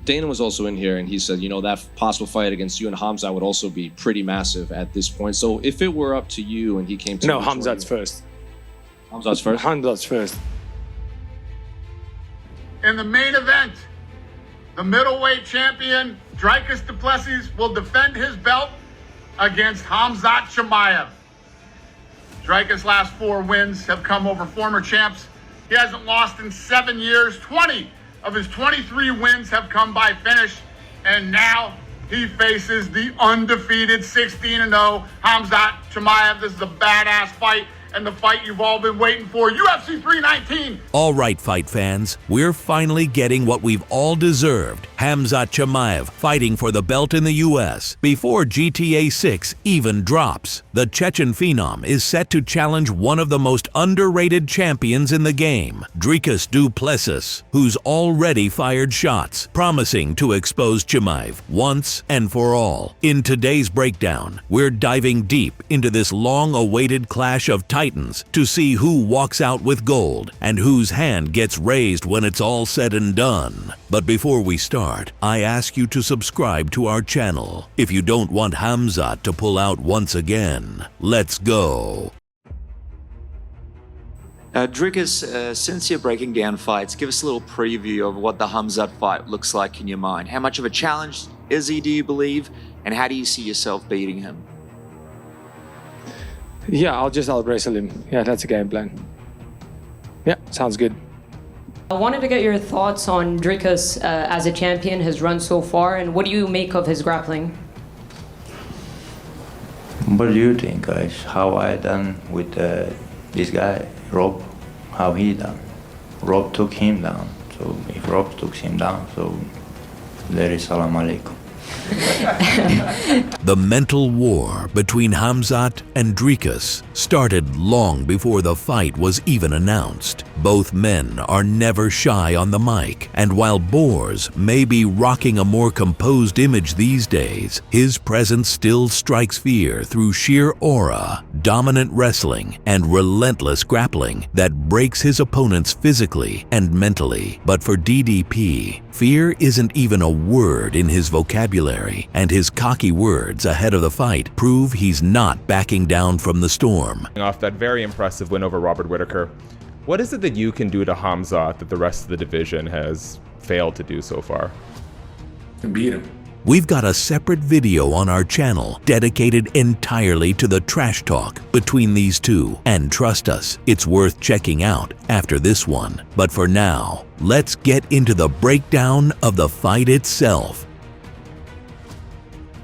Dana was also in here, and he said, you know, that possible fight against you and Khamzat would also be pretty massive at this point. So if it were up to you and he came to... No, Khamzat's first. Khamzat's first? Khamzat's first. In the main event, the middleweight champion, Dricus Du Plessis, will defend his belt against Khamzat Chimaev. Dricus' last 4 wins have come over former champs. He hasn't lost in 7 years. 20 of his 23 wins have come by finish. And now he faces the undefeated 16-0 Khamzat Chimaev. This is a badass fight, and the fight you've all been waiting for. UFC 319. All right, fight fans, we're finally getting what we've all deserved. Khamzat Chimaev fighting for the belt in the US before GTA 6 even drops. The Chechen phenom is set to challenge one of the most underrated champions in the game, Dricus Du Plessis, who's already fired shots, promising to expose Chimaev once and for all. In today's breakdown, we're diving deep into this long-awaited clash of titans to see who walks out with gold and whose hand gets raised when it's all said and done. But before we start, I ask you to subscribe to our channel if you don't want Khamzat to pull out once again. Let's go. Dricuss, since you're breaking down fights, give us a little preview of what the Khamzat fight looks like in your mind. How much of a challenge is he, do you believe? And how do you see yourself beating him? Yeah, I'll just out-wrestle him. Yeah, that's a game plan. Yeah, sounds good. I wanted to get your thoughts on Dricuss as a champion, his run so far, and what do you make of his grappling? What do you think, guys? How I done with this guy, Rob? How he done? Rob took him down. So if Rob took him down, so there is salam alaikum. The mental war between Khamzat and Dricuss started long before the fight was even announced. Both men are never shy on the mic, and while Boers may be rocking a more composed image these days, his presence still strikes fear through sheer aura, dominant wrestling, and relentless grappling that breaks his opponents physically and mentally. But for DDP, fear isn't even a word in his vocabulary, and his cocky words ahead of the fight prove he's not backing down from the storm. Off that very impressive win over Robert Whittaker, what is it that you can do to Khamzat that the rest of the division has failed to do so far? Beat him. We've got a separate video on our channel dedicated entirely to the trash talk between these two, and trust us, it's worth checking out after this one. But for now, let's get into the breakdown of the fight itself.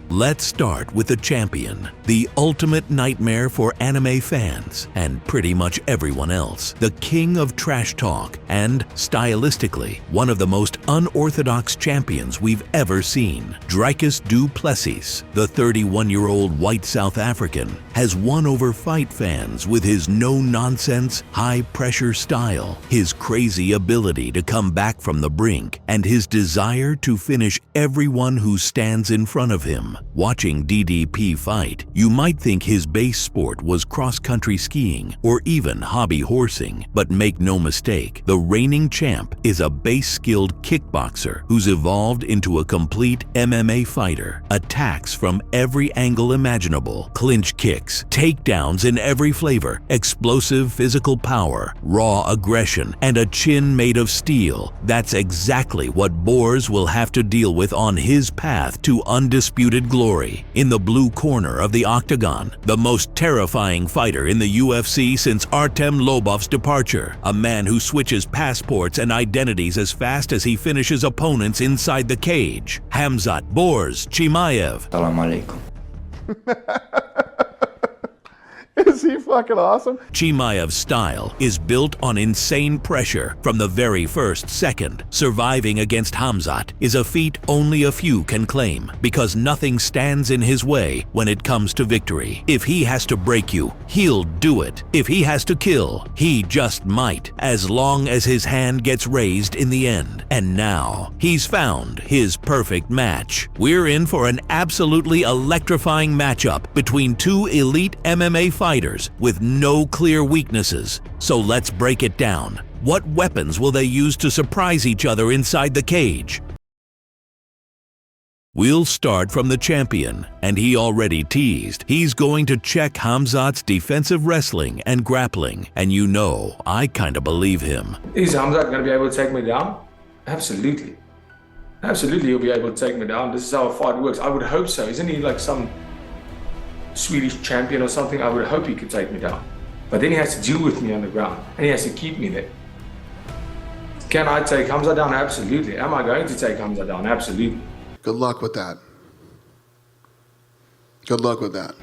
Let's start with the champion, the ultimate nightmare for anime fans and pretty much everyone else, the king of trash talk and, stylistically, one of the most unorthodox champions we've ever seen. Dricus Du Plessis, the 31-year-old white South African, has won over fight fans with his no-nonsense, high-pressure style, his crazy ability to come back from the brink, and his desire to finish everyone who stands in front of him. Watching DDP fight, you might think his base sport was cross-country skiing or even hobby horsing, but make no mistake, the reigning champ is a base-skilled kickboxer who's evolved into a complete MMA fighter. Attacks from every angle imaginable, clinch kicks, takedowns in every flavor, explosive physical power, raw aggression, and a chin made of steel. That's exactly what Boers will have to deal with on his path to undisputed glory. In the blue corner of the Octagon, the most terrifying fighter in the UFC since Artem Lobov's departure, a man who switches passports and identities as fast as he finishes opponents inside the cage, Khamzat Boers Chimaev. Salam alaikum. Is he fucking awesome? Chimaev's style is built on insane pressure from the very first second. Surviving against Khamzat is a feat only a few can claim, because nothing stands in his way when it comes to victory. If he has to break you, he'll do it. If he has to kill, he just might, as long as his hand gets raised in the end. And now, he's found his perfect match. We're in for an absolutely electrifying matchup between two elite MMA fighters with no clear weaknesses. So let's break it down. What weapons will they use to surprise each other inside the cage? We'll start from the champion, and he already teased. He's going to check Khamzat's defensive wrestling and grappling, and you know, I kinda believe him. Is Khamzat going to be able to take me down? Absolutely. Absolutely, he'll be able to take me down. This is how a fight works. I would hope so. Isn't he like some Swedish champion or something? I would hope he could take me down. But then he has to deal with me on the ground, and he has to keep me there. Can I take Khamzat down? Absolutely. Am I going to take Khamzat down? Absolutely. Good luck with that. Good luck with that.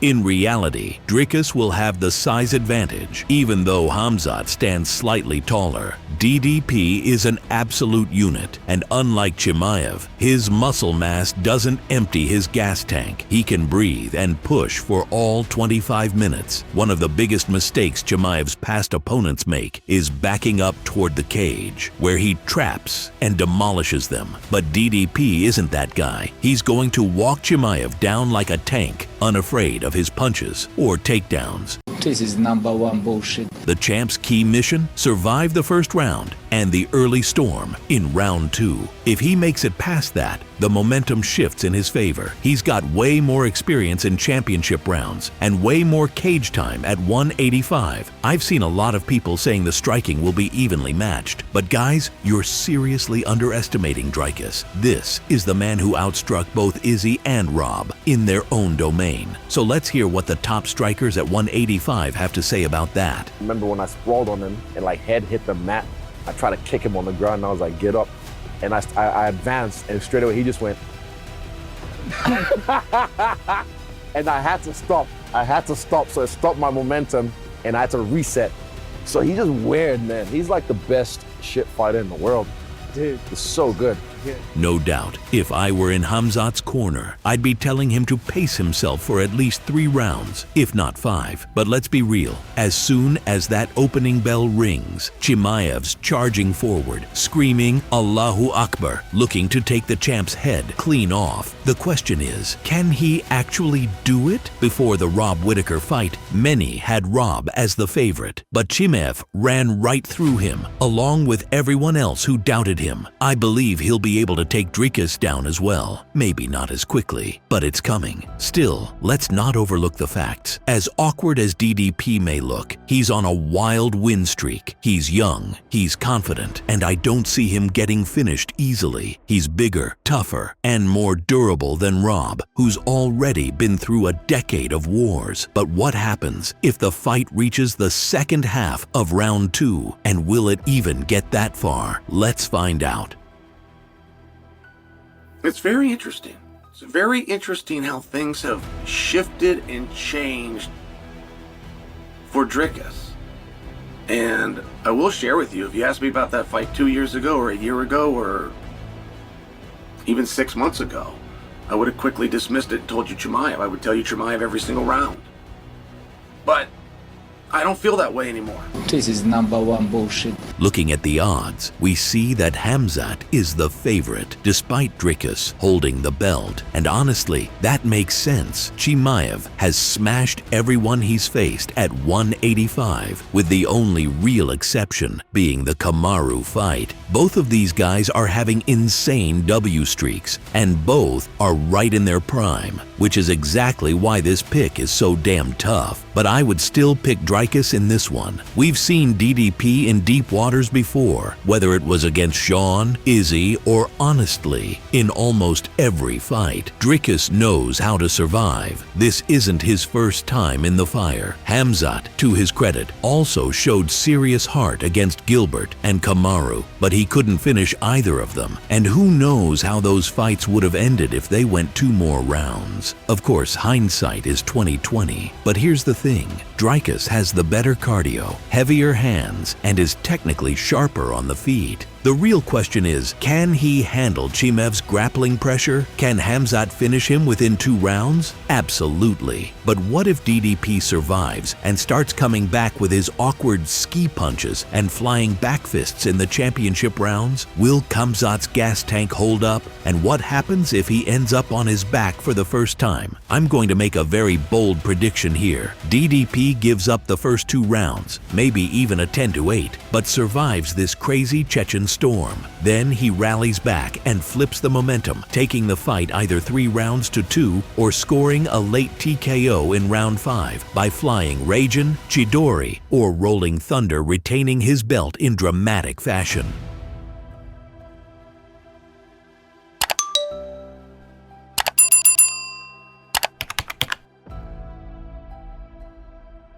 In reality, Dricuss will have the size advantage, even though Khamzat stands slightly taller. DDP is an absolute unit, and unlike Chimaev, his muscle mass doesn't empty his gas tank. He can breathe and push for all 25 minutes. One of the biggest mistakes Chimaev's past opponents make is backing up toward the cage, where he traps and demolishes them. But DDP isn't that guy. He's going to walk Chimaev down like a tank, unafraid of his punches or takedowns. This is #1 bullshit. The champ's key mission? Survive the first round and the early storm in round 2. If he makes it past that, the momentum shifts in his favor. He's got way more experience in championship rounds and way more cage time at 185. I've seen a lot of people saying the striking will be evenly matched. But guys, you're seriously underestimating Dricuss. This is the man who outstruck both Izzy and Rob in their own domain. So let's hear what the top strikers at 185 have to say about that. Remember when I sprawled on him and like head hit the mat, I tried to kick him on the ground and I was like, get up. And I advanced and straight away he just went. And I had to stop. So it stopped my momentum and I had to reset. So he's just weird, man. He's like the best shit fighter in the world. Dude, he's so good. No doubt, if I were in Khamzat's corner, I'd be telling him to pace himself for at least 3 rounds, if not 5. But let's be real, as soon as that opening bell rings, Chimaev's charging forward, screaming Allahu Akbar, looking to take the champ's head clean off. The question is, can he actually do it? Before the Rob Whittaker fight, many had Rob as the favorite, but Chimaev ran right through him, along with everyone else who doubted him. I believe he'll be able to take Dricuss down as well. Maybe not as quickly, but it's coming. Still, let's not overlook the facts. As awkward as DDP may look, he's on a wild win streak. He's young, he's confident, and I don't see him getting finished easily. He's bigger, tougher, and more durable than Rob, who's already been through a decade of wars. But what happens if the fight reaches the second half of round 2? And will it even get that far? Let's find out. It's very interesting. It's very interesting how things have shifted and changed for Dricuss. And I will share with you, if you asked me about that fight 2 years ago or a year ago or even 6 months ago, I would have quickly dismissed it and told you Chimaev. I would tell you Chimaev every single round. But I don't feel that way anymore. This is #1 bullshit. Looking at the odds, we see that Khamzat is the favorite, despite Dricuss holding the belt. And honestly, that makes sense. Chimaev has smashed everyone he's faced at 185, with the only real exception being the Kamaru fight. Both of these guys are having insane W streaks, and both are right in their prime, which is exactly why this pick is so damn tough. But I would still pick Dricuss in this one. We've seen DDP in deep waters before, whether it was against Sean, Izzy, or honestly, in almost every fight. Dricuss knows how to survive. This isn't his first time in the fire. Khamzat, to his credit, also showed serious heart against Gilbert and Kamaru, but he couldn't finish either of them. And who knows how those fights would have ended if they went 2 more rounds. Of course, hindsight is 20/20, but here's the thing. Dricuss has the better cardio, heavier hands, and is technically sharper on the feet. The real question is, can he handle Chimaev's grappling pressure? Can Khamzat finish him within 2 rounds? Absolutely. But what if DDP survives and starts coming back with his awkward ski punches and flying back fists in the championship rounds? Will Khamzat's gas tank hold up? And what happens if he ends up on his back for the first time? I'm going to make a very bold prediction here. DDP gives up the first 2 rounds, maybe even a 10-8, but survives this crazy Chechen storm. Then he rallies back and flips the momentum, taking the fight either 3 rounds to 2 or scoring a late TKO in round 5 by flying Ragin, Chidori, or Rolling Thunder, retaining his belt in dramatic fashion.